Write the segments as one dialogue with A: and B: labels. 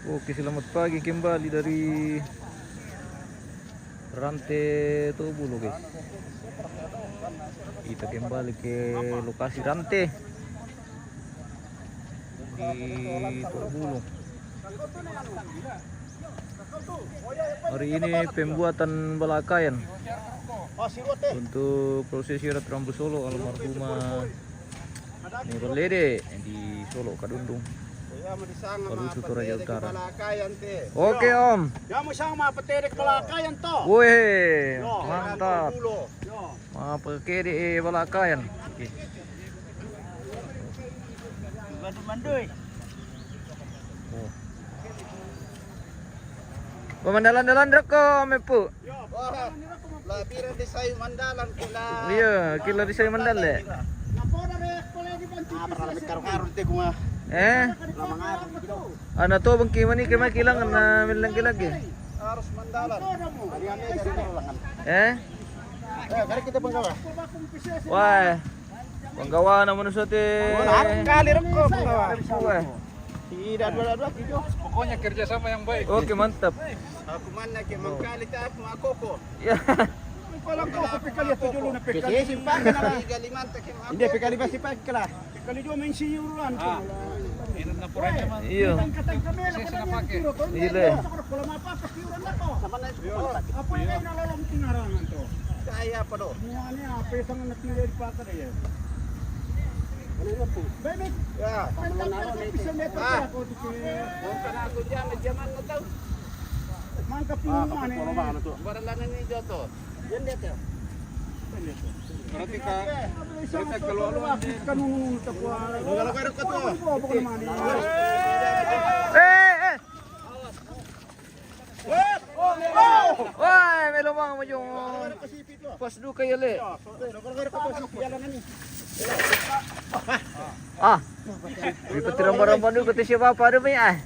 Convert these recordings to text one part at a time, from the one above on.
A: Oke, selamat pagi kembali dari Rantai Tobulu, guys. Kita kembali ke lokasi rantai di Tobulu. Hari ini pembuatan balakayan untuk prosesi Rambut Solo almarhumah Nurul Lede di Solo Kadundung. Palusu Toraja Utara. Oke Om.
B: Ya mo siyang mapaterek balakayan to.
A: Wih, mantap. Mapakede balakayan. Oke.
B: Bandu-banduy.
A: Oh. Pemandalan-dalan ko, mepu.
B: Labiran di sayo mandalan kila.
A: Iya, kila di saya mandal le.
B: Napoda rek pala di bantu. Para karo-karo te kuma.
A: Ano to bang kimani kaya kilangan na milang kilagi.
B: Harus mandalan. Ariane dari ulangan. Dari kita penggawa.
A: Wah. Penggawa naman sa te.
B: Kali rek ko penggawa.
A: Wah.
B: Tidak dua-dua gitu. Pokoknya kerjasama yang baik.
A: Oke, mantap.
B: Aku mana ke mangkali ta aku makoko.
A: Ya.
B: Kalau kau pekali itu dulu na pekali simpan na galimanta ke mako. Hindi pekali ba simpan kala. Pekali dua main siyuran. Inom na pura naman.
A: Iyo. Ile.
B: Kalau mapa siyuran na ko. Sama na ito. Apa yung nalalong tingarangan to? Kaya pa do. Ano apa yung natilid pa ka ya. Ano po? Baby. Ya. Kana ako diyan medyaman na taw. Mangka pinuman eh. Baralan ni Joto. Yan dito. Berarti kalau kanunung tapwa. Kalau kayo ka to.
A: Wah, may lumang mo yung pasdu kayo le. May patirambaran dulu kata siapa apa ada banyak.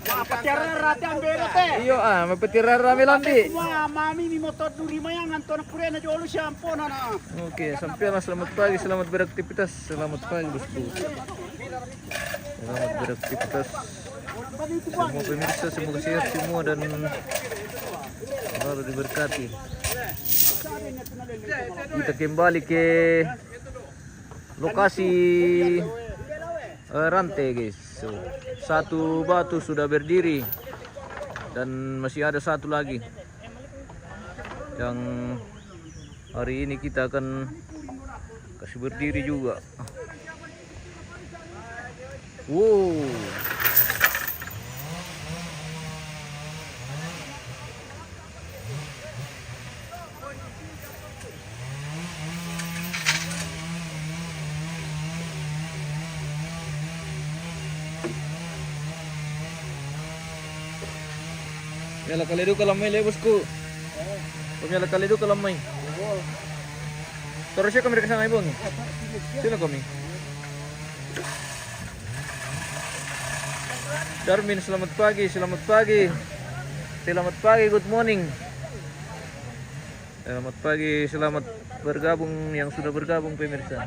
B: Patiara rati ambero te.
A: Iyo may patiramrami lambi.
B: Mami mi motor duri mayang anton pure na jolo shampoo na na.
A: Oke, sampai lah, selamat pagi, selamat beraktivitas, selamat pagi bosku. Selamat beraktivitas. Semua pemirsa semoga sehat semua dan selalu diberkati. Kita kembali ke lokasi rantai, guys. So, satu batu sudah berdiri dan masih ada satu lagi yang hari ini kita akan kasih berdiri juga. Wow. Yala kalido kalamay le bosku. Yala kalido kalamay. Terus siya kami kasama ibon. Sino kami? Darmin, selamat pagi, selamat pagi. Selamat pagi, good morning. Selamat pagi, selamat bergabung yang sudah bergabung pemirsa.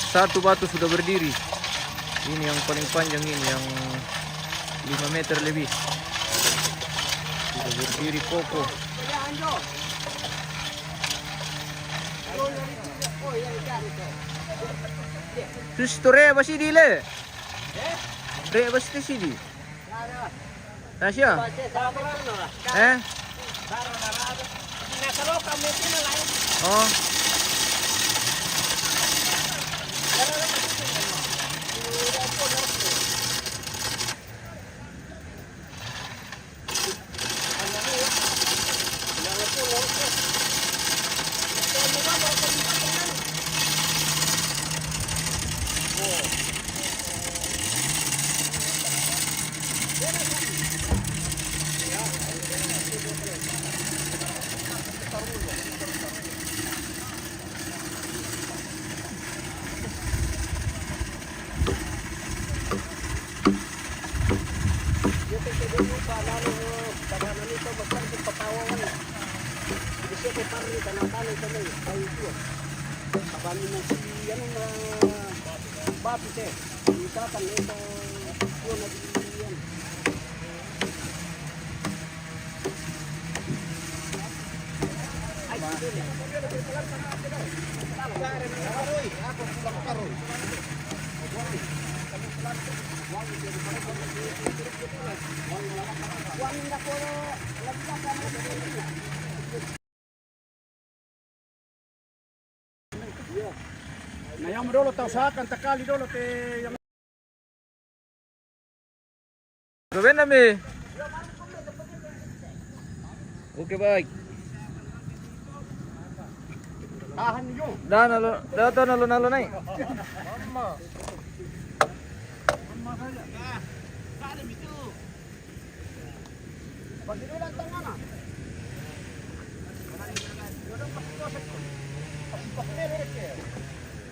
A: Satu batu sudah berdiri. Ini yang paling panjang ini, yang 5 meter lebih. Sudah berdiri kokoh. Terus itu reba sih di le. Reba sih di. Nasya? Oh.
B: Nah, yang dulu tahu usahakan tekali dulu yang
A: Gawin namin. Oke, baik.
B: tahan nyo.
A: Dah nalo na eh.
B: Pagdilan tangan na.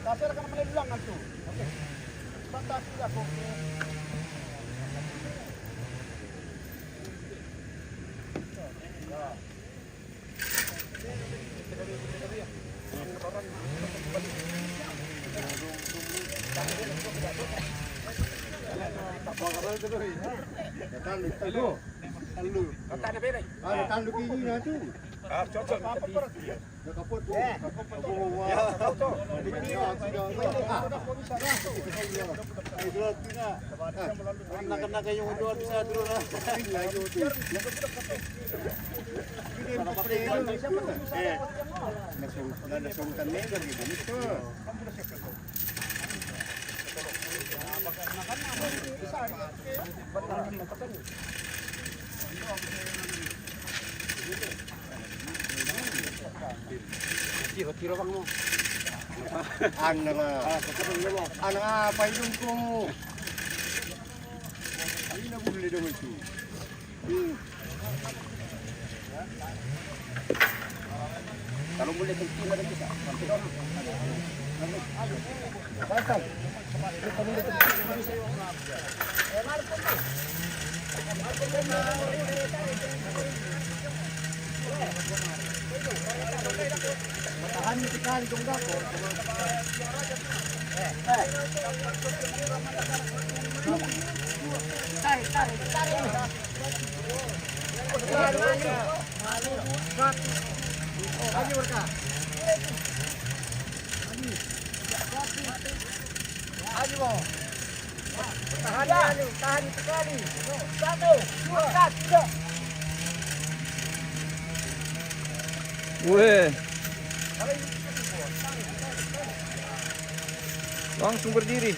B: Kasi ka naman lang ito. Okay. Basta sila ko. Tanduk ini na tu. Cocok. Nakapot. Anak-anak yung doon sa doon. Nasuntan nila ganito. Tiro bang mo. Ang apa yung ko. Hindi na buli daw ito. Kalau boleh kecil ada bisa. Baik. Tahan sekali dong dako. Tahan sekali. 1, 2, 3.
A: Weh. Langsung berdiri.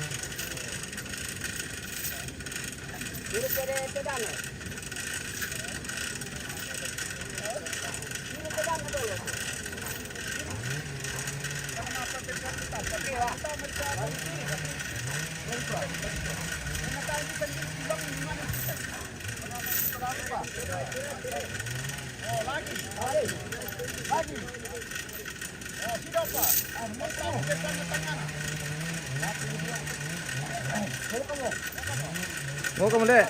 A: Mau kamu deh.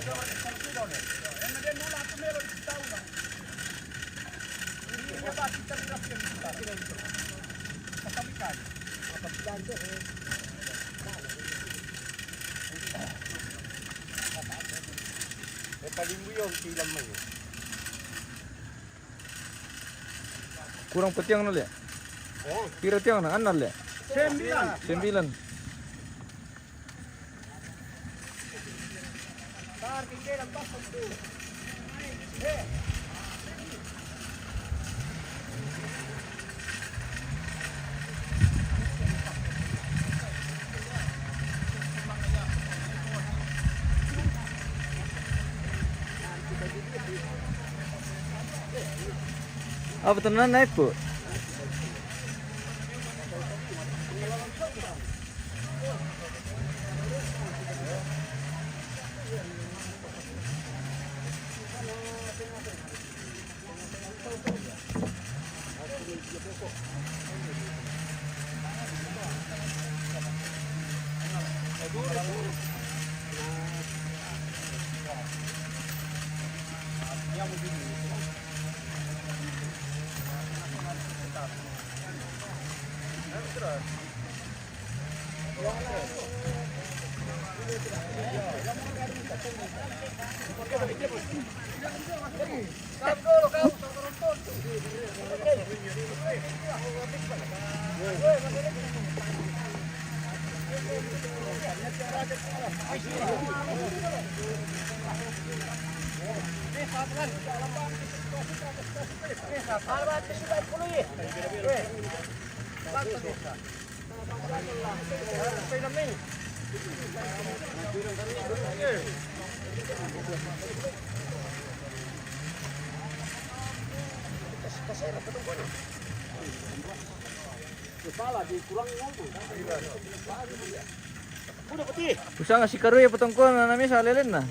A: Kurang petiang nol ya? Kira tiang na anal ya? 9. Apa tenan naik bu? Usa nga si Karuy patungkol na nami sa lelen na.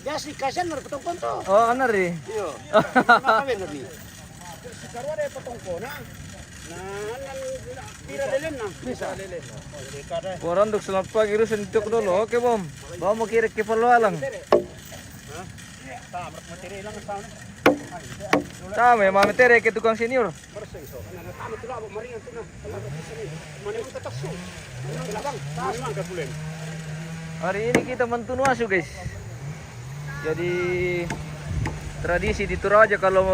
B: Ya si kasan na patungkol to.
A: Oh, anar eh.
B: Iyo. Nakawin na ni. Si Karwa na patungkol na. Tira lelen na. Bisa lelen.
A: Koran duk selamat pagi irusin tuk dulu. Oke, Bom. Bawa mo kirik ke Palualang.
B: Tamrak materi lang sa ano.
A: Tama ya, mami tere ke tukang senior. Hari ini kita mentunuasu guys. Jadi tradisi di Toraja kalau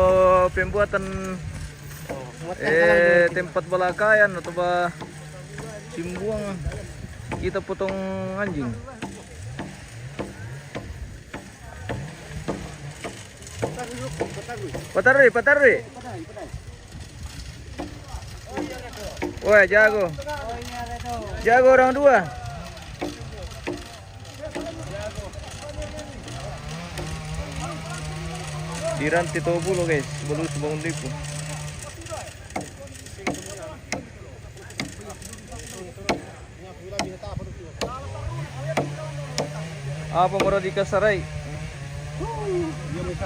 A: pembuatan tempat balakayan atau simbuang kita potong anjing. Patarui. Wah, jago. Jago orang dua. Di rantai Tobulo guys, belum bangun lipu. Apa moro di Kasarai?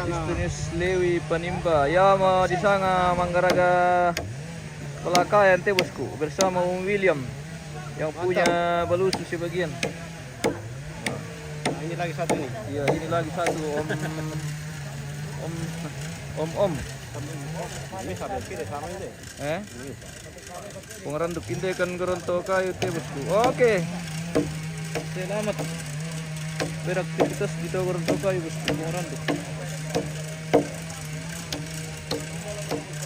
A: Istunis Lewi Panimba. Ya di sana Manggaraga Pelakayan teh bosku bersama Om William yang punya balusu sebagian.
B: Ini lagi satu nih.
A: Iya, ini lagi satu Om.
B: Ini sampai kiri sama ini.
A: Pengeranduk indai kan geronto kayu teh bosku. Oke. Selamat beraktivitas di geronto kayu bosku pengeranduk.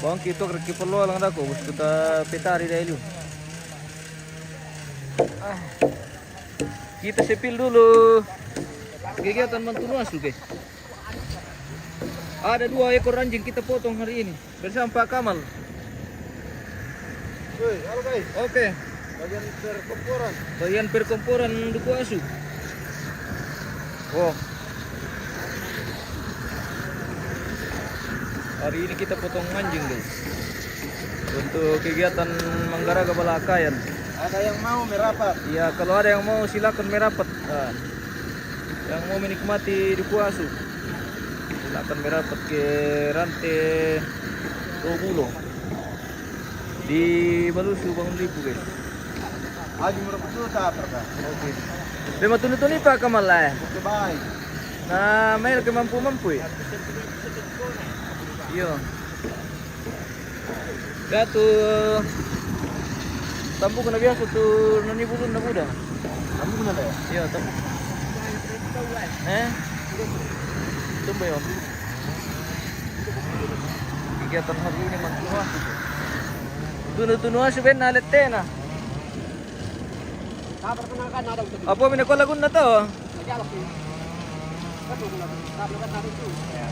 A: Bang kita kerja perlu lang dako bosku ta petari dahulu. Kita sepil dulu kegiatan mantunuas tuh guys. Ada 2 ekor anjing kita potong hari ini bersama Pak Kamal.
B: Halo guys.
A: Oke.
B: Bagian
A: perkomporan Duku Asu. Oh. Hari ini kita potong anjing guys. Untuk kegiatan Manggaraga Balakayan.
B: Ada yang mau merapat?
A: Iya, kalau ada yang mau silakan merapat. Yang mau menikmati Duku Asu, silakan merapat ke rantai Tobulo di Balusu Bangun Lipu guys.
B: Haji merapat dulu tak apa?
A: Oke. Lima tuni Pak Kamal lah.
B: Oke baik.
A: Nah, mail ke mampu ya. Iya. Gatu tampu kena biasa tuh nani bulun na muda.
B: Kamu kena ya?
A: Iya, tampu. Tumba yun. Kegiatan hari ini mantunuas. Tunu-tunuas ben nalit tena.
B: Kabar kenakan ada untuk.
A: Apa minakolagun na to?
B: Najalak ni. Kamu kena. Kabar kan hari itu. Ya.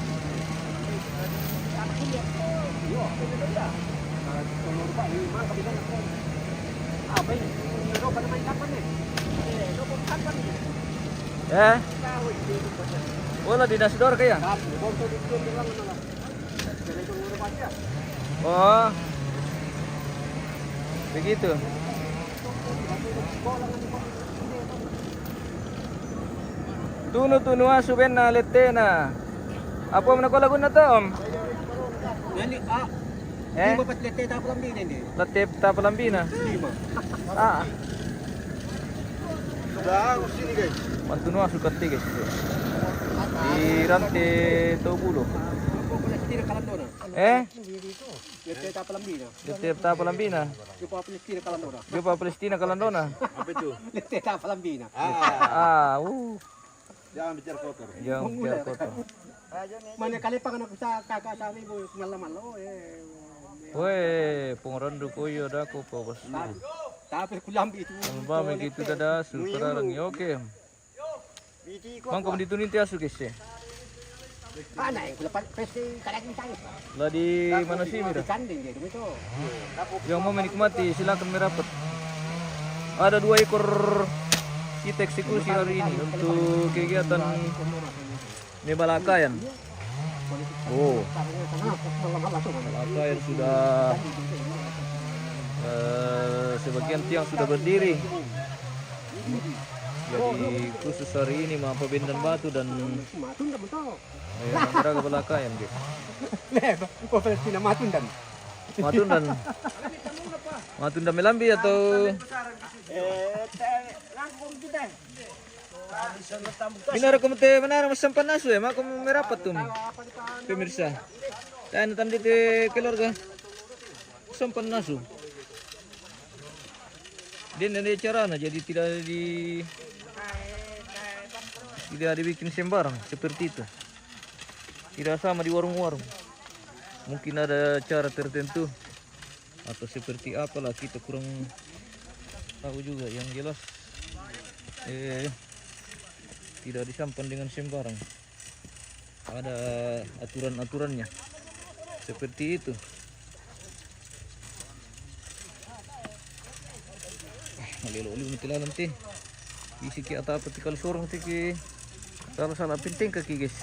B: Yo, beda-beda. Kalau tolong Pak ini mah kebidan aku. Apa ini? Ini pada main kapan nih? Ini kapan nih?
A: Ya. Wala di Nasdor kaya? Oh. Begitu. Tunu asu ben na letena. Apa menakolagun na to?
B: Yan lima pat lete ta palambina ini.
A: Latip ta palambina.
B: 5. Sudah sini guys.
A: Mantunuas sukat guys. Di rantai Tobulo.
B: Palestina Kalandona.
A: Leteta Palambina.
B: Palestina Kalandona.
A: Jopa Palestina Kalandona.
B: Apa itu? Leteta Palambina.
C: Jangan bicara kotor.
A: Jangan bicara kotor.
B: Mana kali pangan aku sa kakak sabi mo malaman lo
A: Weh, pengerandu koyo dah ko pa bos.
B: Tapi kulambi itu.
A: Ang bame gitu kada sukarang yoke. Mang kamu ditunin ti asu guys.
B: Ana yang kulapan pesi kadang saya.
A: Lah di mana sih Mira?
B: Kanding dia itu.
A: Yang mau menikmati silakan merapat. Ada 2 ekor kita eksekusi hari ini untuk kegiatan Mebalakayan. Oh, Balakayan sudah sebagian tiang sudah berdiri. Jadi khusus hari ini Mapa Bendan Batu dan Raga Balakayan gitu.
B: Palestina Matundan.
A: Matundan Melambi atau Minara komite menara masampan nasu ya, maka merapat tuh pemirsa. Dan tadi di keluarga sampan nasu. Dan ada caranya, jadi tidak dibikin sembarang seperti itu. Tidak sama di warung-warung. Mungkin ada cara tertentu atau seperti apalah kita kurang tahu juga. Yang jelas tidak disampan dengan sembarang. Ada aturan-aturannya. Seperti itu. Malilo-lilo mitilalan ti. Isi ki atau apa tikal sorong ti ki. Salah penting kaki guys.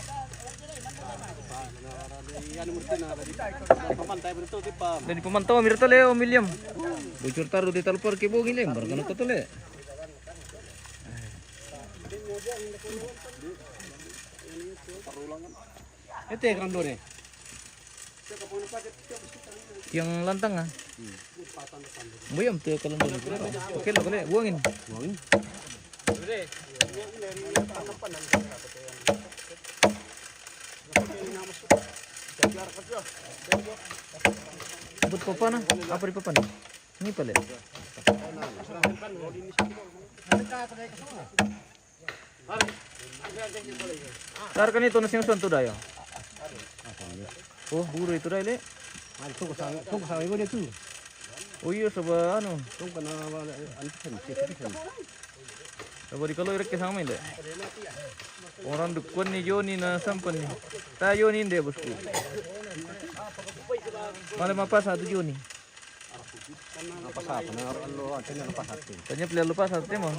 A: Dari pemantau mirta leo William. Bocor taruh di talpar ki bogi lembar kana kotole.
B: Itu kan dore.
A: Yang lantang ah. Buyam tuh kalau dulu. Oke lo boleh buangin. Buat papan ah? Apa di papan? Ini pale. Tarkan itu nasi yang tuh dah ya. Oh, buru itu dah le.
B: Tunggu sama ibu dia tuh.
A: Oh iya coba anu.
B: Tunggu na
A: Coba di kalau irek sama ini. Orang dukun ni Joni na sampan ni. Ta Joni inde bosku. Malam apa satu Joni?
B: apa sa lo antena lepas satu.
A: Tanya pelihara lepas satu mo.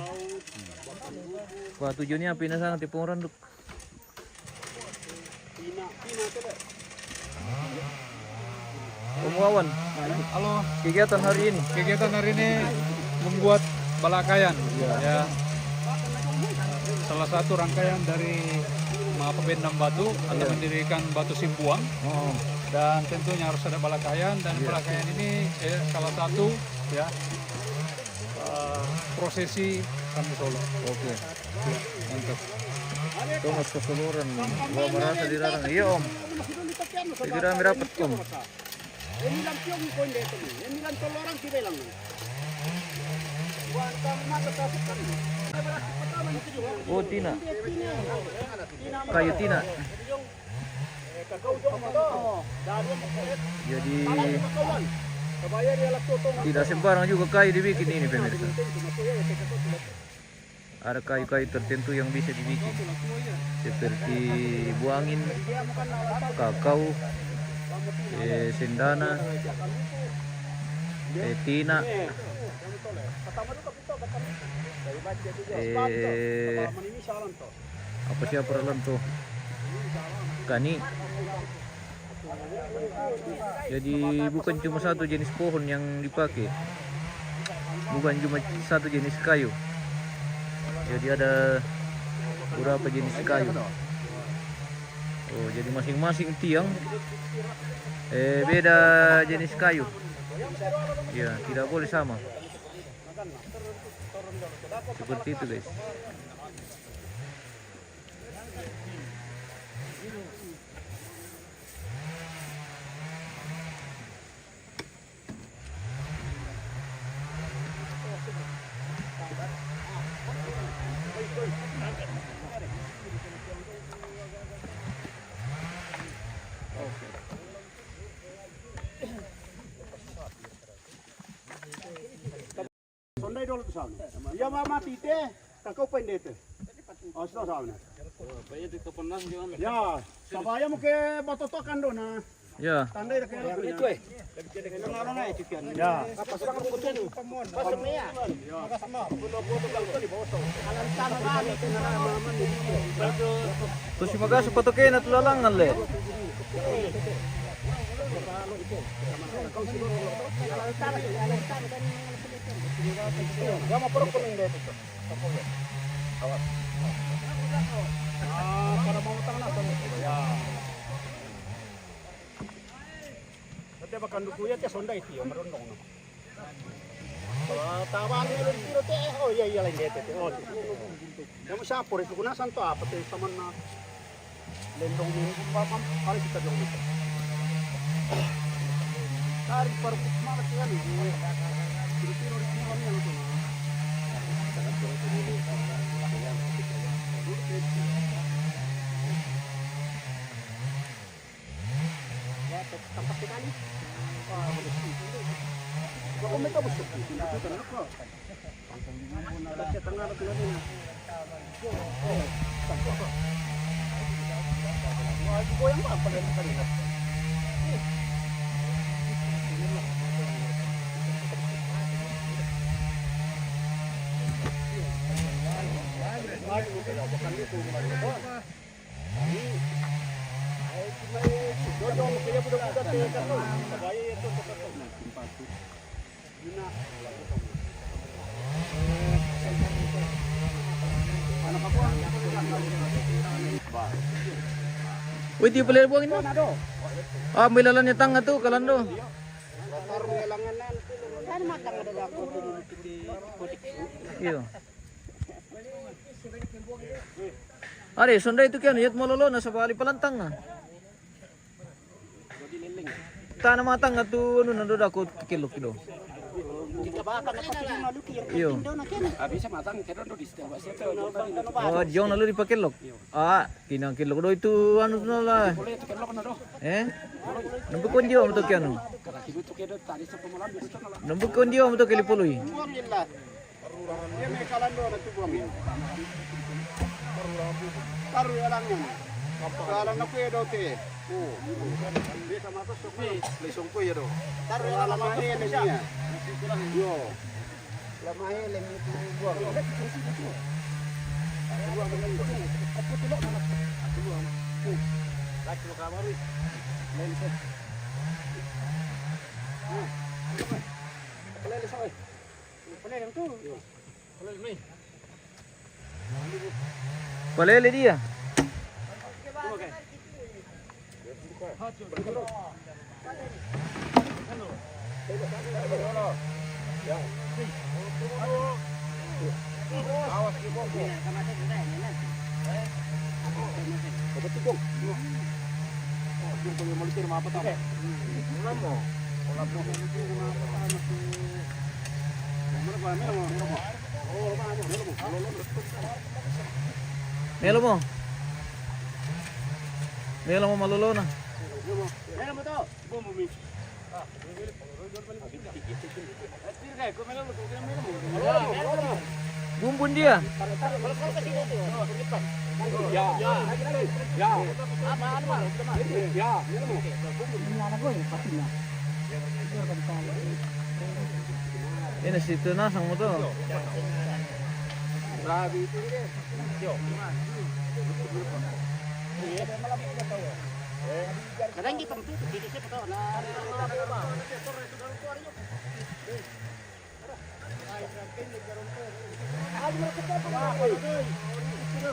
A: Wah tujuannya pinasang tipong orang duk. Wawan,
D: Halo,
A: kegiatan hari ini.
D: kegiatan hari ini membuat balakayan. Ya. Salah satu rangkaian dari Mapa Bendan Batu atau mendirikan Batu Simpuang.
A: Oh,
D: Dan tentunya harus ada balakayan dan balakayan ini salah satu ya prosesi Kami Solo.
A: oke. Mantap. Thomas keseluruhan. Gua merasa dilarang. Iya om. Segera merapat om.
B: Ini lampion ko hindi ito. Ini lang tolorang sibelang.
A: Oh Tina. Kayu Tina. Jadi tidak sembarang juga kayu dibikin ini pemirsa. Ada kayu-kayu tertentu yang bisa dibikin seperti buangin, kakao, sendana, tina, apa siapa dalam tuh kani. Jadi bukan cuma satu jenis pohon yang dipakai, bukan cuma satu jenis kayu. Jadi ada beberapa jenis kayu. Oh, jadi masing-masing tiang beda jenis kayu. Ya, tidak boleh sama. Seperti itu, guys.
B: dulu ke sana. Ya mama tite, kakau pendete. Oh, sudah sana. Ya, sabaya mo ke batotokan do na.
A: Ya.
B: Tandai ke itu eh. Ya. Apa sudah kamu kucing? Pas semia. Ya. Sama. Pulo-pulo kalau di bawah. Alam sama kami ke mama ni.
A: Terus si maga sepatuke na tulalangan le.
B: Ya mau perlu kuning deh itu. Awas. Para mau tangan apa? Ya. Nanti makan dukuya teh sonda itu ya merondong. Tawang itu tiro teh oh iya lain deh teh. Oh. Kamu siapa itu kunasan to apa teh teman na lendong minggu pam kali kita dong itu. Tarik perpus mana sih kan? Tiro di sini orang yang itu. Ya, tempat sekali. Wah, bagus. Kok mereka busuk? Itu kenapa? Tengah tengah. Wah, goyang apa dari tadi?
A: Wih, dia boleh buangin mo? Ah, may lalannya tanga tuh kalando. Iyo. Are, sonda itu kan yat mololo na sa bali palantang na. Tanah matang atu anu nando dako kilo. Iyo. Oh, jong nalu dipakilok. Ah, kinang kilok do itu anu nala. Nambukon dia mo to kiano. Nambukon dia mo to kilipuluy.
B: Taruh orangnya. Kalau nak pedo teh. Oh. Dia sama tu sokoi, lesong koi ya do. Taruh orang lain ni dia. Yo. Lama hele ni tu buang. Buang dengan tu. Apa tu lok mana? Aku buang. Lagi lu kamar ni. Lain set. Pelele soi. Pelele yang tu. Pelele ni.
A: Palele dia. Melo mo. Melo mo malolo na.
B: Melo mo to. Bumbu mi.
A: Bumbun dia.
B: Ya.
A: Ini situ nasang mo to.
B: Rabi itu dia. Yo. Kadang kita itu di situ tahu nah.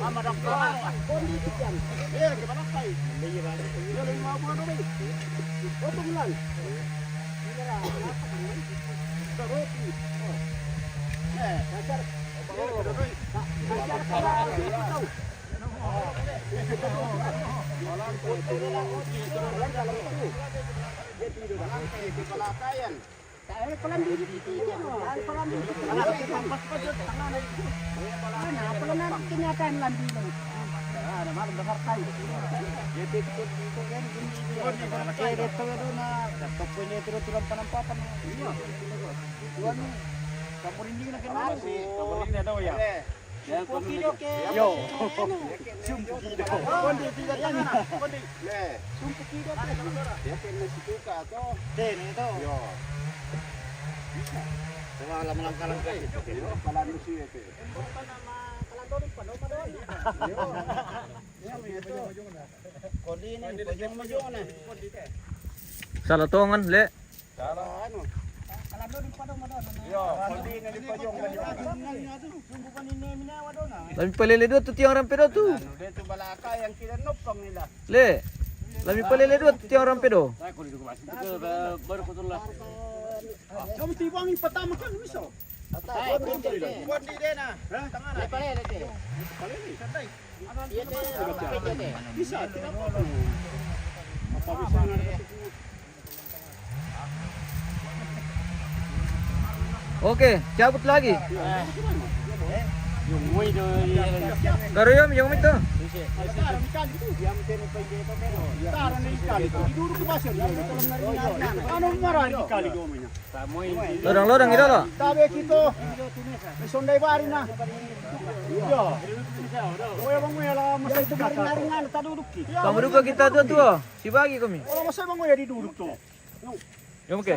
B: Ama dokter. Kondisi kan. Eh, gimana kai? Iya, Bang. Ya 50 dulu. Oh, bulan. Iya, roti. Dasar. Kamurin daw ya. Yo. Kondi tidak tanya. Kondi. Le. Sumpuk kita. Ya kena suka atau. Den itu. Yo. Bisa. Sama langkah-langkah itu. Kalan lusi itu. Kondi ini pojong-pojong na.
A: Salah tongan, Le.
B: Salah anu. Yo, kondi ini pojong-pojong.
A: Lami palele dua tu tiang rampe dua tu.
B: Dia tu balaka yang kita nopang nila.
A: Le. Lami palele dua tu tiang rampe dua.
B: Baru kutullah. Kamu tibang yang pertama kan bisa. Kondi dia na. Tangan. Palele dia. Palele. Santai. Iya deh. Bisa. Apa bisa
A: Oke, cabut lagi.
B: Yung muy do
A: Karo yum, yung itu. Lodang-lodang itu loh.
B: Tabe kito. Sonday bari na. Yo. Oya bang moya la masay tu maring-maringan taduduk ki.
A: Kamu duka kita tuh. Si bagi kami.
B: Wala masay bang moya diduduk to.
A: Yung oke.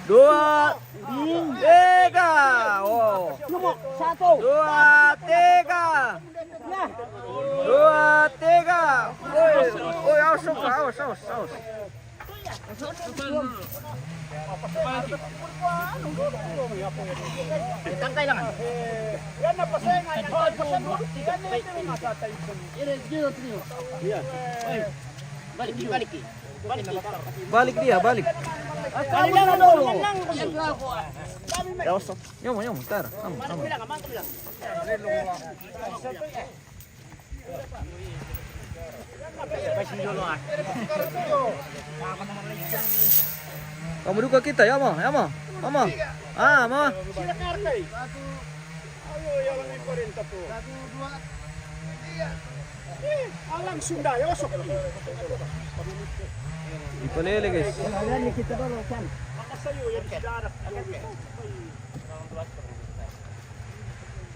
A: 2, 3. Oh.
B: 1.
A: 2, 3. 2, 3. Woi, awas.
B: Tangkay lang. Yan na pasengan.
A: Balik dia, balik. Nyom, tar. Kamu duka kita ya, Ma? Ah, Ma.
B: Ayo, yang ini 40 po. 1, 2, 3. Alang Sunda, ya masuk.
A: Ipalele, guys.
B: Makasayo yan sejarah.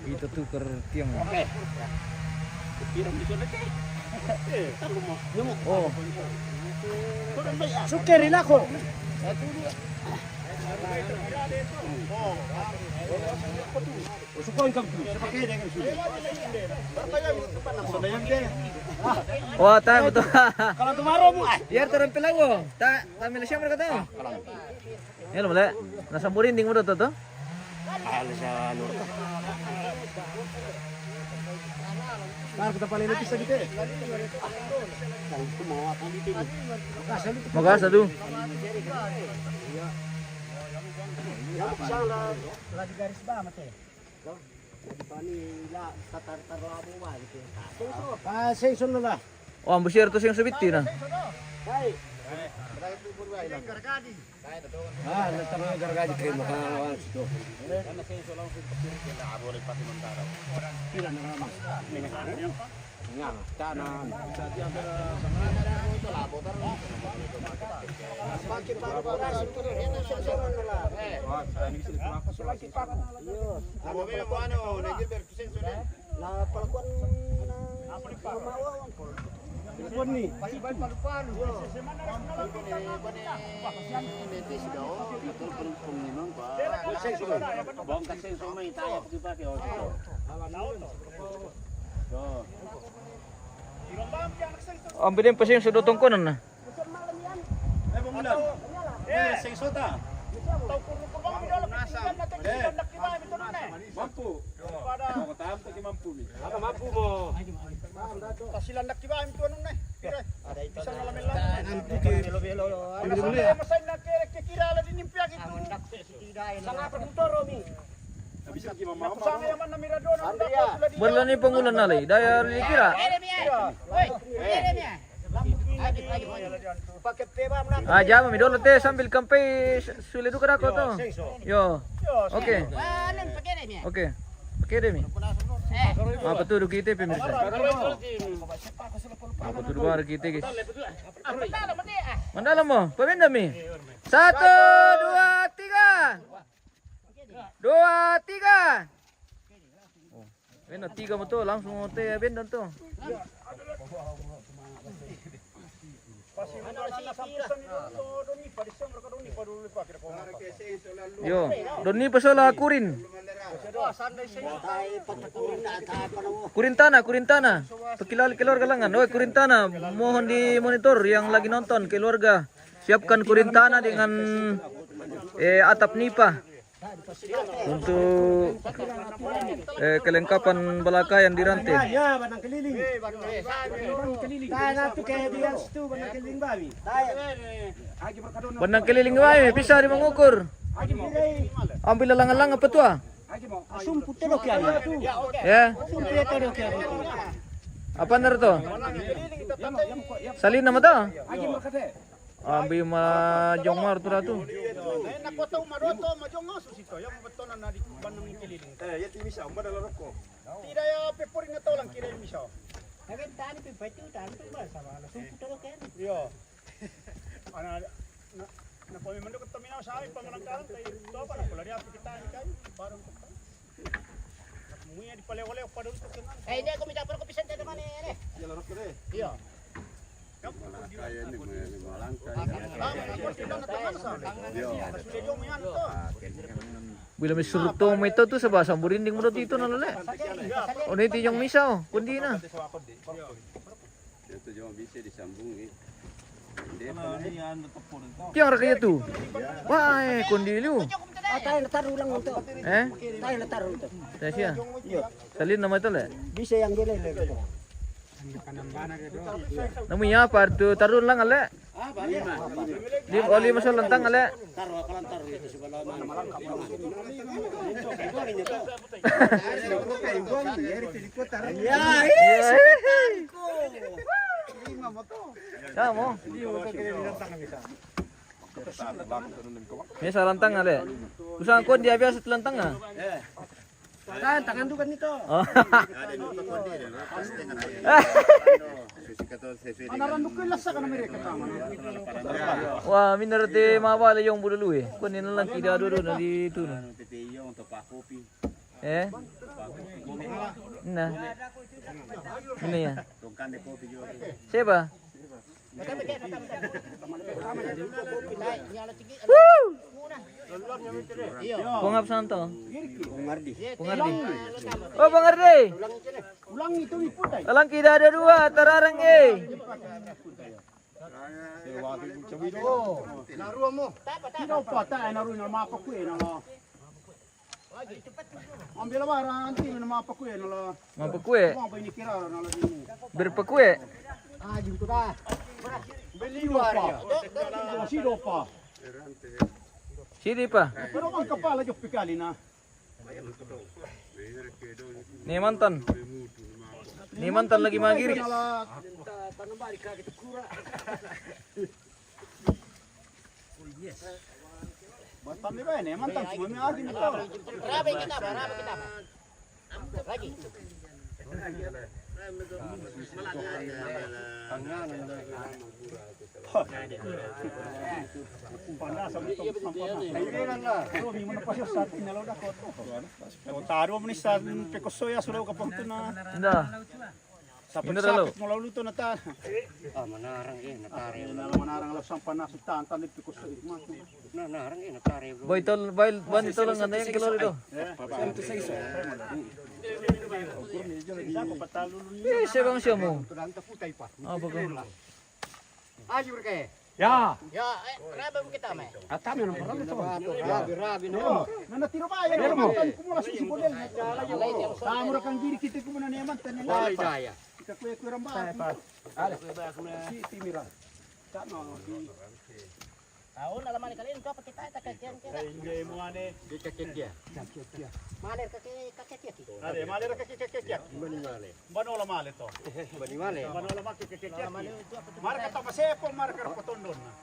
A: Kita tukar tiang. Oh.
B: Sukerin ako. Sukoin kamu.
A: Wah, tayo betul.
B: Kalau tumaro mo ay.
A: Biar terampil ako. Tamil siya mereka tayo. Ya lo mala. Nasa burinding mo to.
B: Ala sa ano. Tar kita paling lebih gitu. Kalau itu mau apa gitu.
A: Magas aduh.
B: Lagi garis banget ya. Jadi pani la tatar labo ba gitu. Ah, season na.
A: Oh, ang busyer to siyang subiti na.
B: Hai. Ah, natama gargaji kayo makalawan situ. Karena season lang sa abore pati mantara. Pila na naman. Nga, tanan.
A: Ang bilin pa siyang sudotong ko na.
B: Mampu mo. Kasilan nak kiba im tuanong na. Ada itu. Bisa ngalamin lang. Belo-belo. Masay na kira din impya gitu. Sanga pagtoro mi. Bisa ki mama. Sanga yaman na miradona.
A: Bulan ni pangulan na lay. Daya kira.
B: Paket teba mo na.
A: Ah, jama mi dolo te sambil kampai sulit du kada ko to. Yo. Oke. Oke. Oke deh mi. Apa tuh kita pemirsa? Apa tuh luar kita guys? Mandalam mo, peminda mi. 1, 2, 3. 2, 3. Oh, enak 3 mo to, langsung te bendan to. Yo, doni pasola kurin. Kurintana. Kilor galangan. Oi, Kurintana, mohon di monitor yang lagi nonton keluarga. Siapkan Kurintana dengan atap nipa untuk kelengkapan balakayan di rantai.
B: Ya, banang keliling. Tayo tu kaya dia situ banang keliling babi.
A: Benang keliling wae bisa di mengukur. Ambil langan-langan apa tuh?
B: Asum putero kaya tu.
A: Ya.
B: Asum putero kaya.
A: Apa nar to? Salin nama to? Ambil majong mar tu ratu.
B: Nakoto maroto majongos sito yang betonan na di banang keliling. Ya timisa madala roko. Tidak ya peporing na tolang kira misa. Hagen tani pe batu tani pe basa wala asum putero kaya. Yo. Ana na pami mando kataminaw sa amin pamalangkaran kay to para pula dia kita ni kay barang ko. Muya di pale-wale padul to kenan. Hindi ko minta pero ko pisan naman eh. Ya laro ko de. Iya. Kaya ni malangkay.
A: Bila may surut to may to sa basa burinding mo dito na lale. O niti yung misa oh, kundi na.
C: Ito yung bisa disambung eh.
A: Kiyang rakaya tu. Wah, kundi lu.
B: Tayo nataru lang ito. Tayo nataru ito.
A: Saya siya. Salin nama itu le.
B: Bisa yang gila ito.
A: Namun ya apa tu tarun lang ale. Di oli masuk lentang ale.
C: Taruh kelantar itu sebelah mana.
A: Kamu? Ini lantang ale. Usang kon dia biasa lantang ah.
B: Kan tangan tu kan ito.
A: Oh.
B: Anaranduk ko lasa ka na mereka tama.
A: Wah, minerte mawala yung bululu eh. Kunin lang kida do na dito na.
C: Teteyong topak kopi.
A: Nah. Ini ya.
C: Tongkan de kopi juga.
A: Siapa? Pungap santo.
C: Pengardi.
A: Pengardi. Oh, pengardi.
B: Ulang itu iputay.
A: Alang kida ada dua, tararang eh.
B: Naruo mo. Tino pa tayo naruo na mapakuin na. Ambil barang anti na mapakuin na.
A: Mapakue.
B: Mo ba ni kirara na lagi.
A: Berpakue.
B: Jumpa ta. Beli pa. Sido pa.
A: Sini pa.
B: Pero ang kapala yung pikali na.
A: Ni mantan. Ni mantan lagi magiri.
B: Mantan ni ba yan eh? Mantan semua may agi nito.
E: Rabi kita ba? Lagi.
B: Panas ang ito. Kailangan na. Pero hindi mo na pa siya sa atin. Nalaw na ko. Taro mo ni sa pekosoya. Sulaw ka pang ito na.
A: Indah.
B: Sa
A: Ini dah,
B: pagsakit mo laluto na ta.
C: Manarang eh, natari.
B: Manarang lapsang panas. Tantan ni pekosoya.
C: Nanarang eh, natari.
A: Boy tol, boy ban itu lang ano yung kilo dito. Siya bang siya mo? Ah, bago.
E: Ayo berkah.
B: Ya.
E: Ya, rabi mo kita may.
B: Atami ng parang ito.
C: Rabi
B: No, nanatiro ba yan? Mantan ko mula sa sibulel. Tamo ra kang diri kita ko muna niyaman tan nila.
C: Daya.
B: Kita kuya kuya ramba. Si timira. Tama.
E: Tahu na laman kalian ko kita ta kakian kira.
B: Hindi mo ane.
C: Dikakit dia.
E: Maler kakek.
B: Ade, malera ka kikikik.
C: Bani male.
B: Bano la male to.
C: Bani male.
B: Bano la makikikik. Marka ta pasepong marka ra potondon na.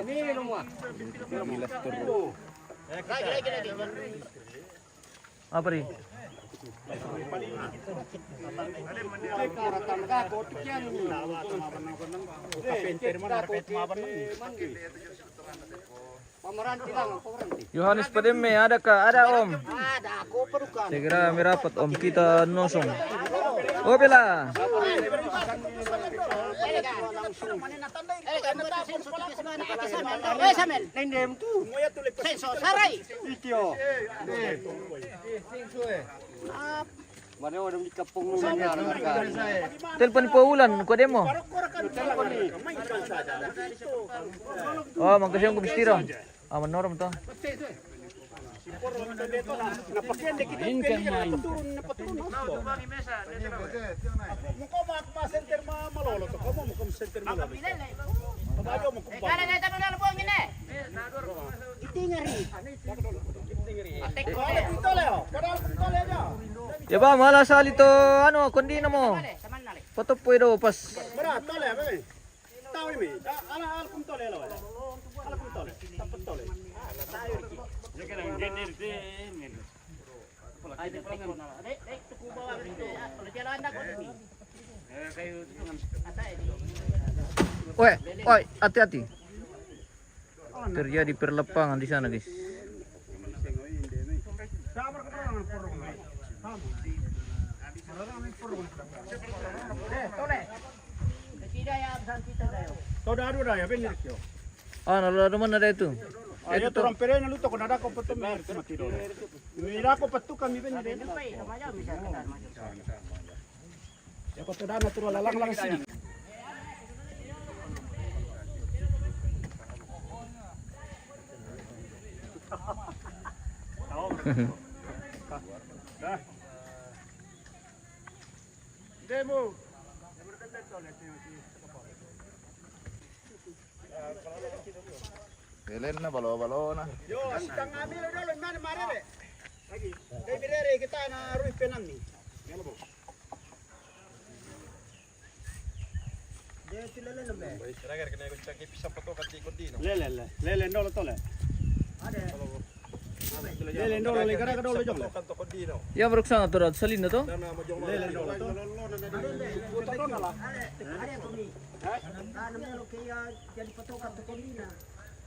C: Minum mo.
E: Lagi.
A: Apa rin?
C: Pemeranti lang, pemeranti.
A: Yohanes Pademme, ada kah? Ada om.
E: Ada ako perukan.
A: Segera merapat om kita nosong. Oh bela.
E: Samel.
C: Nindem tu.
E: Senso saray.
C: Itio. Mana orang di kampung mana kan.
A: Telepon po ulan, kuha mo. Oh, magkasiyang kubistiro. Ah, manoram to.
E: Kala na tayo na po ngine. Itingari.
A: Ya ba, malah sali to, ano, kundi na mo.
E: Saman na.
A: Patop po ito, pas.
E: Ay, tuku bawa. Jalan anda ko ni.
A: Oi, hati-hati. Terjadi perlepangan di sana, guys. Ah, nalala naman na dito.
B: Ayo turun pere na luto ko nada ko pato mer ko matiro. Mira ko patu kami ben de. Ya ko tada natural lang lang sini. Demo.
F: Kailan na, balo-balo na.
B: Yo, asitang amil dolo man marere. Lagi. Kay birere kita na Ruiz Penam ni. Yan mo. Lele ndolo tole. Lele ndolo le gara dolo jong.
A: Ya, beruksan atau rat salin na to?
B: Lele ndolo to. Puto na la.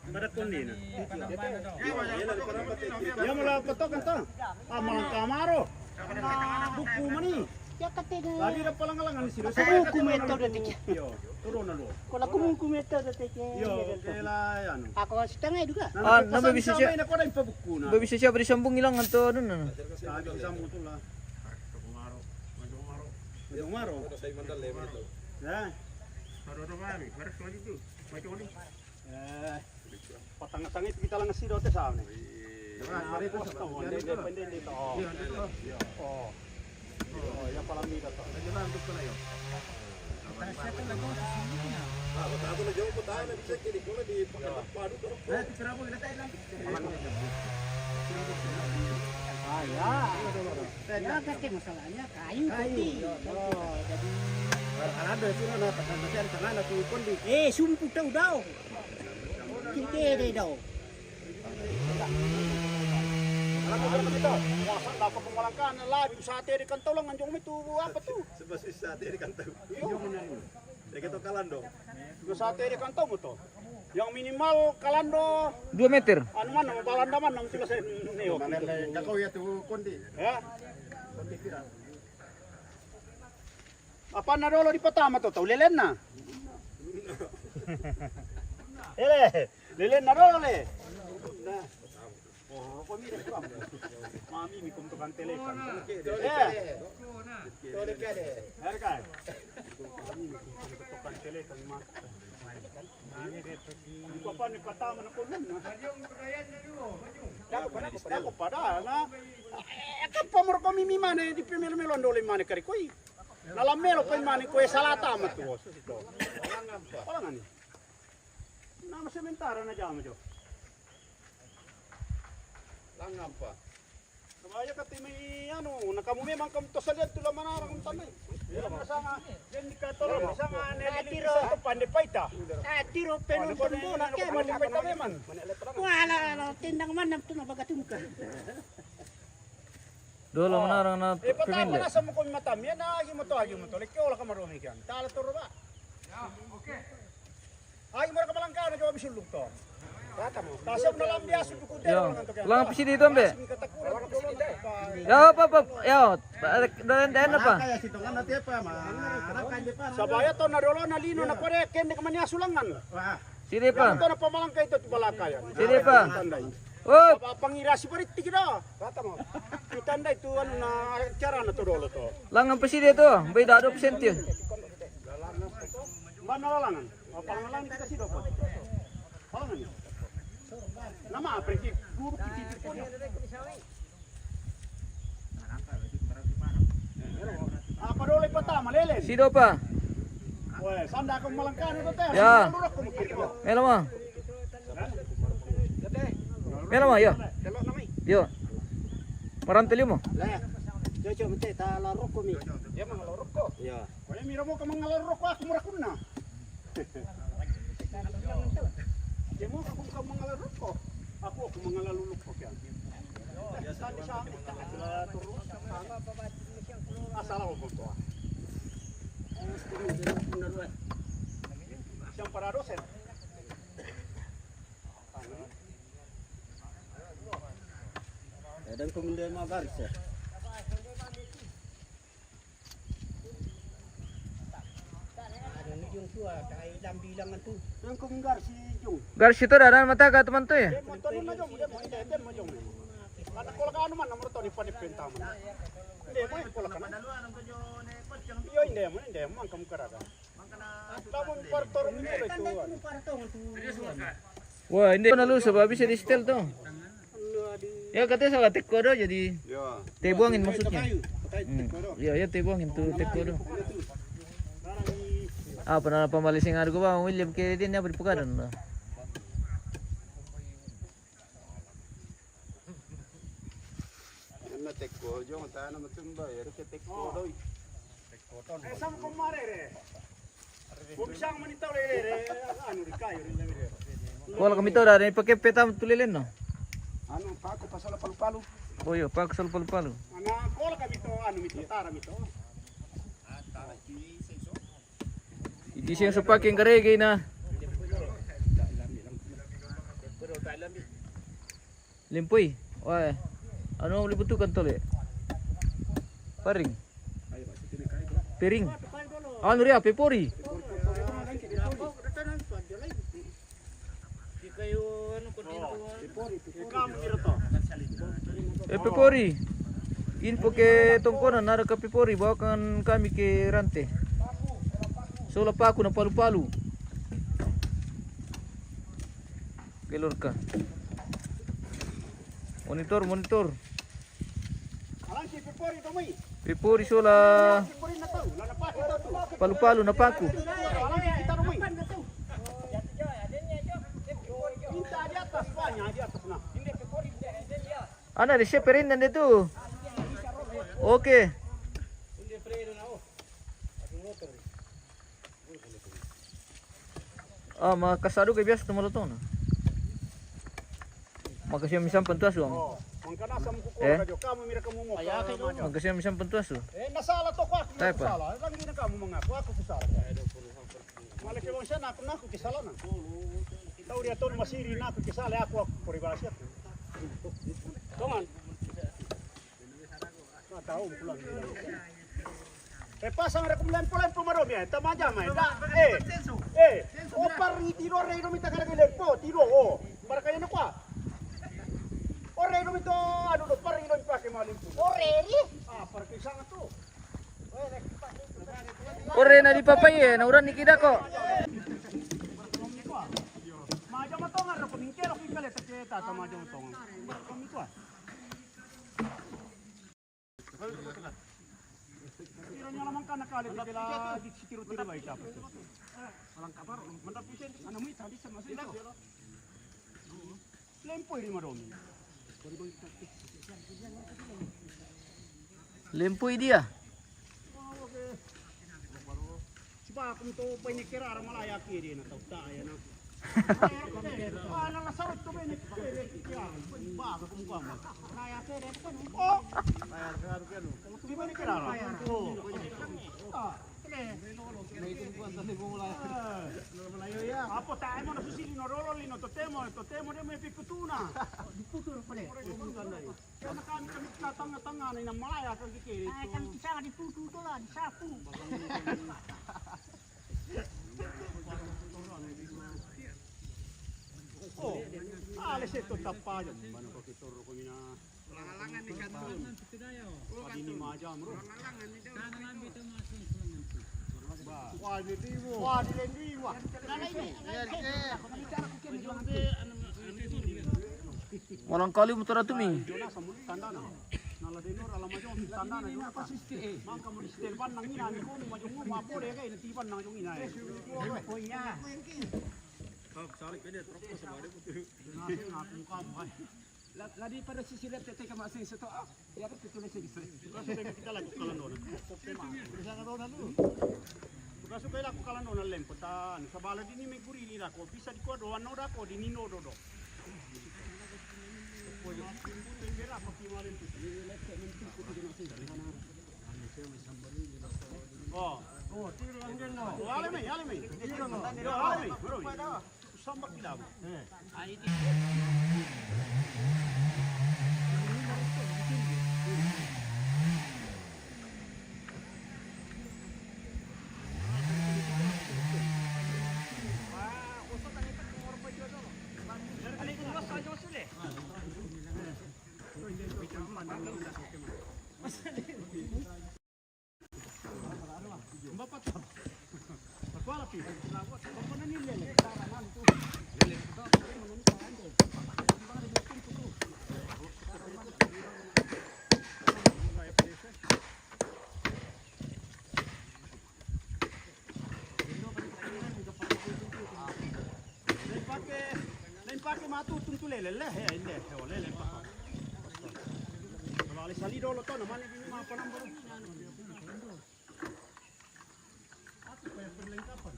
B: Barat kondina. Ya mula patokan to. Amalang kamaro. Buku mani.
E: Ya kating.
B: Lagi na palang-alangan sila.
E: Buku meto detik.
B: Yo, turun na lo.
E: Kala kumu meto detik.
B: Yo, kailan ano.
E: Ako setengah juga.
A: Ah, nama bisa siya.
B: Na ko rin pa buku na.
A: Bisa siya berisambung ilang to ano na.
B: Sabi sa mo to la. Maro. Ya. Patang-tangit kita lang si dote sa amin. Mari ko sa to. Depende dito. Oh. Oh, ya pala mi dato.
E: Ya kaki masalahnya kayu kopi. Oh, jadi
B: Ada itu na takasan sana na tu kondi.
E: sumpu tau daw. Kinte daw.
B: Alam mo dito. Wasa dapat pumalangkan labi sa ate di kantaw lang anjong may tubo apa tu.
F: Sebab sa ate di kantaw. Dek to kalando.
B: Sa ate di kantaw mo to. Yang minimal kalando
A: 2 meter.
B: ano man ang balanda man ang sila sa niyo.
F: Kakao ya tu kondi.
B: Ya. Apa na dolo di patama to? Lelen na. Lelen na dolo le. Na. Oh, ko mira ko. Mami mi kum to kan telekan. Tole kade. Har ka. Mami mi kum to kan telekan ma. Ko pa ni patama na ko nun. Dako pada na. Kappa mo ko mi mane di primero melon dole mane kari koi. Nalamelo pa mani ko salata matuos. Wala nga ni. Nama sementara na jamo jo. Langgam pa. Kabaya kati may ano, nakamume man kam to sa dito la manarang tanay. Masama, yan ni katolo, masama nelitiro to pandipaita.
E: Tiro penon bola ke
B: Pandipaita man.
E: wala tindang man nam tu na bagatungka.
A: Dolo menarang na
B: Patama
A: pemilih.
B: na sa mo kung matam. Yan na agi mo to. Ikaw wala ka marumi kyan. Tala to ba? Agi mo ka malangka na jawa bisulog to. Kata mo. Tasam na lang biyaso ko
A: Yo, lang pisi dito ambe.
B: Katakuran ko dito.
A: Yo, yo, dan apa?
F: Kaya situ kan nanti apa mah?
B: Sa baya to na dolo na lino na pare ken ka man sulangan.
F: Wah,
A: Sini pa.
B: Ito na pamalangka ito tibalakayan.
A: Sini pa.
B: Tandai.
A: Oh,
B: Pangira si parit tigida. Kata mo. Itanda itu ano na cara na to dolo to.
A: lang ang pisi dito. Beda 2% yun.
B: Mana lalangan? Pangalan kita kasih dapat. Pangalan. Nama pergi guru kita pun. Apa dole pertama lelen?
A: Sido pa.
B: Weh, sanda kau malangkan itu teh.
A: Ya. Melo mo. Melo mo, yo.
B: Telok namai.
A: Yo. Marantili mo.
C: Lah. Jojo mete ta larok ko mi.
B: Dia mengalorok kok.
C: Ya.
B: Kau mira mo ka mengalorok ko aku murakuna. Dia mau aku mengalorok kok. Aku mengalaluluk kok ya. Tadi sa turun asal ako to. Siyang para dosen.
C: Dan kemudian mah garis ya. Yung tua kay bilangan tu.
B: Yang kemunggar si Jung.
A: Garis itu ada mata ka teman tuh ya.
B: Dia motor na Jung, dia mo Jung. Kata ko ka ano man nomor to ni panipenta man. Hindi mo ko ka man. Iyo hindi mo ang kamukara. Tamon partor ni itu.
A: Wah, ini nalusa ba bisa di setel tuh. Ya katanya salah tekodo jadi
F: ya.
A: tebuangin maksudnya. Iya, ya tebuangin tuh tekodo. Ah, pernah pembalising harga bang William ke dia ni apa di Pegadaian lah.
F: Yan na tekko jo mata na matumba ya ke tekko doi.
B: Sam ko mare re. Bumisang manitaw re. Ano di kayo rin re.
A: Kalau kami tahu dari pakai peta tulilin no.
B: Ano pa ko pasala palu-palu.
A: Oh iya, pak kesel palu-palu.
B: Ana kola kami to ano mito tara mito.
A: Di sini sepaking karege na. Limpoy. Wah. Ano ang libutukan tole? Paring. Piring. Ano ria pepori?
B: Kamu kira to.
A: Pepori. Info ke tongkonan ada ke pepori bawakan kami ke Rante. Sola pa ako ng palu-palu. Kelor ka. Monitor.
B: Alang si Pipori to may.
A: Pepori sola
B: Pipori na to. Lana pa kita to.
A: palu-palu na paku.
B: Alang kita to may. Minta di atas banyak di atas na. Hindi Pipori dia.
A: Ana di seperin dan itu. Oke. Ah, makasado kay biasa tumalo na. Makasih misam pentuasu.
B: Oh, mangkana sa mukukura
A: Eh?
B: ka jo. Kamu mira kamu mo.
A: Makasih misam pentuasu.
B: Nasala to ko ako.
A: Tayo pa.
B: Nasala. Lang din ka mo mga ako kisala. Malaki bang siya na ako kisala na. Tahu dia to masiri na ako kisala ako poribasi ako. Tongan. Tahu pulang. Pasang rekomendasi pumarom ya. Tama aja mai. Opar ni tiro re no mita kana lempo tiro oh. Para kaya na kwa. Ore no mito ano do par no ipake malimpo. Ore ri? Ah, para kaya sana to.
A: Ore na di papay na uran ni kida ko.
B: Maja matongan ro kumingkero kikale taketa ta maja matongan. Kami kwa. Kiranya lamang ka nakali bila di tiro-tiro ba ita. Walang kabar, mandapisin ano mo tadi sama sila. Lempo ini maromi.
A: Lempoy dia.
B: Sipa kung to painikira ara malaya kiri na tawta ayan na. Apa tayo mo na susili no rolo lino totemo de may pikutuna. Diputur pala. Kaya kami tatanga-tanga na ng malaya kang kikiri.
E: Ay, kan kita diputu to lah, disapu.
B: Oh, alis ito tapayo. Mano ko kitoro ko na. Langalangan ni kanton. Padi ni majam ro. Langalangan ni daw. Wah, di diwo. Wah, di lendiwa.
A: Walang kali motor atu mi.
B: Jona samul tanda na. Nala denor ala majo tanda na jona pasiste. Mangka mo distel ban nang ina ni ko mo majo mo mapo de kay natiban nang jong ina. Oh nya.
F: Sarik pede trok sa bare putu.
B: Ngaku ka mo. Ladi pada sisi left tete ka masing seto. Ya ka tulis sa Kasi kita lagu kalandona. Bisa ka daw na lu. Kaso kaya ako kalandona lempotan. Sa balad ini may kurili na ko. Bisa di ko do ano da ko di nino do do. Oh, alami. Sambak kilaw. Pakai matutun tu lele lele pa. Kalau alis salido lo to naman ini mah apa number. Aku kayak perlengkapan.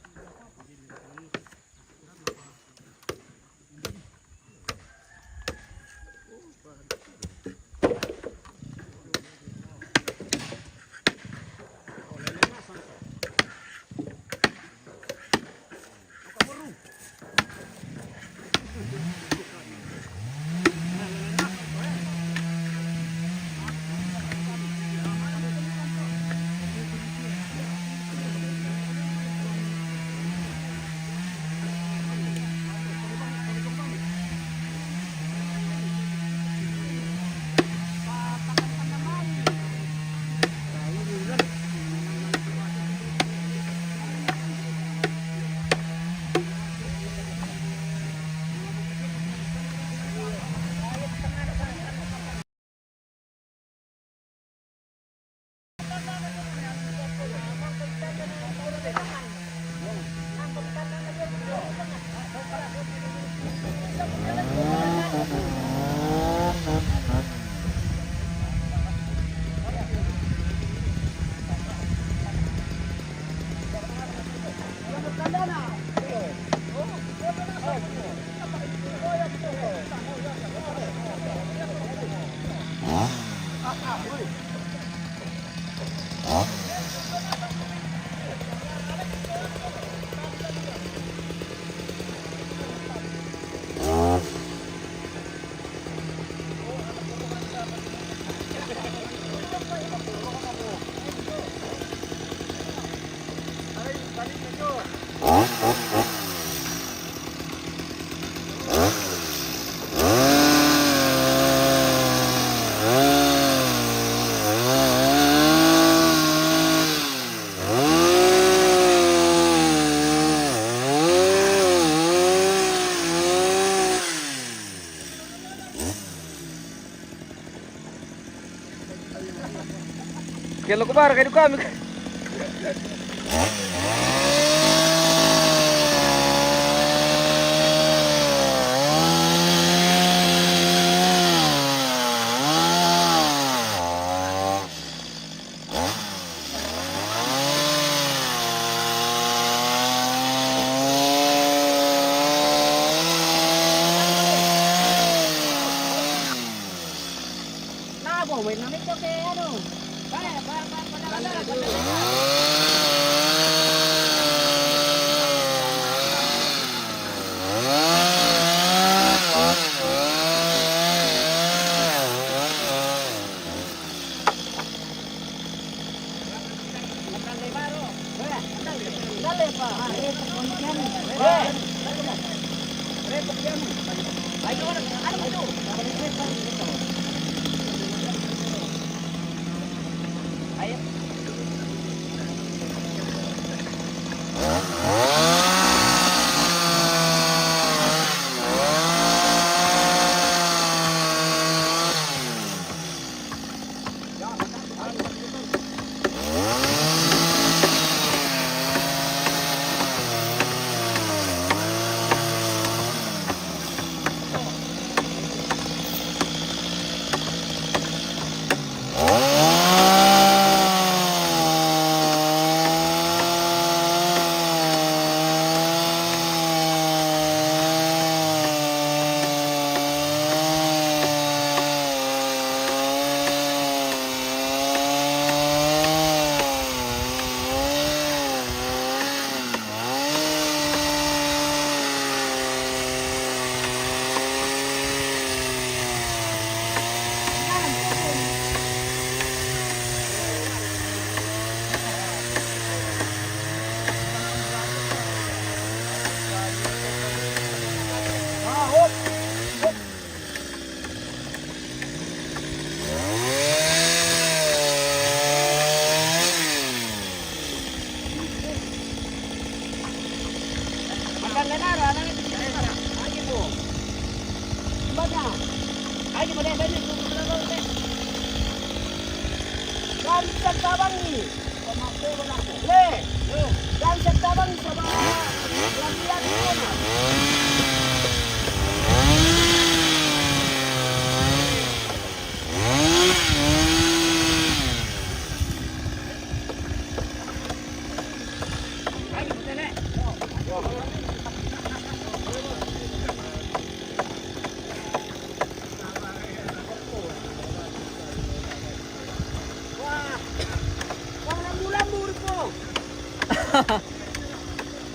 A: Kelo ko para kayo kami.
E: po, may namit ko kay ano. Kaya, padala. Dale pa. Ayo, ano mo ito? Ayo.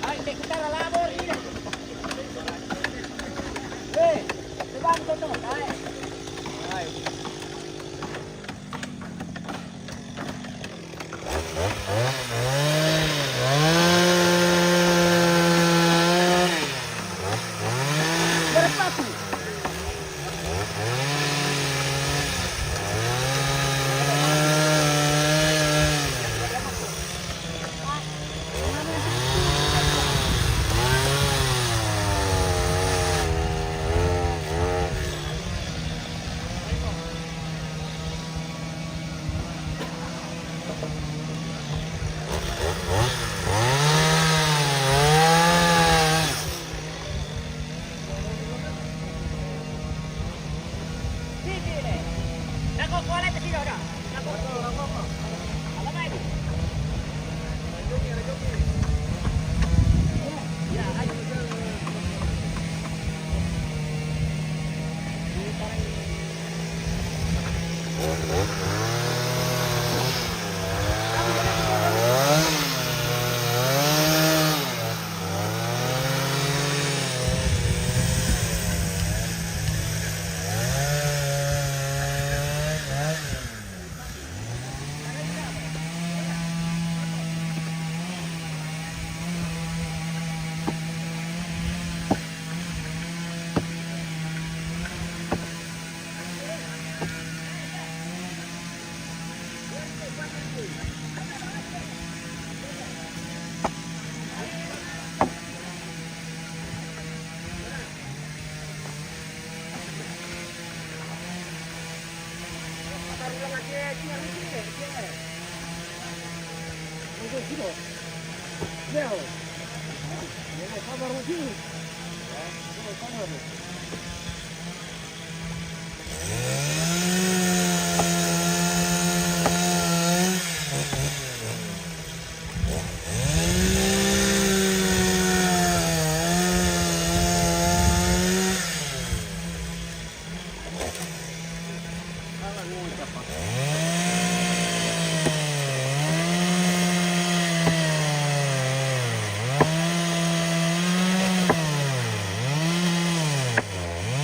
E: Ay, hindi kita lalabor ini. Terbang to. Ay. Berpatu.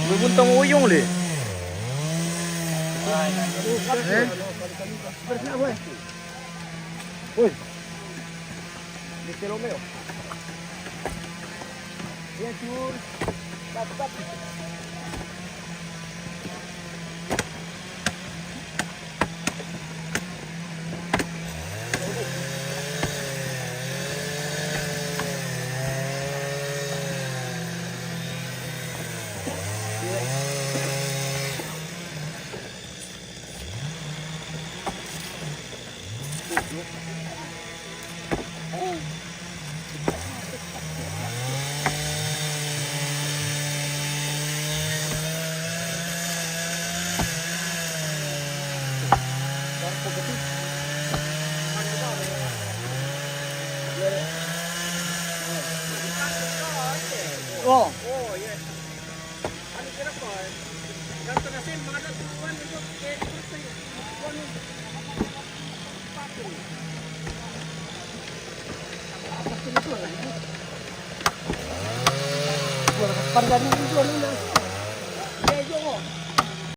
A: Bebuntang uyung le.
C: Oh.
E: Parang ganun yung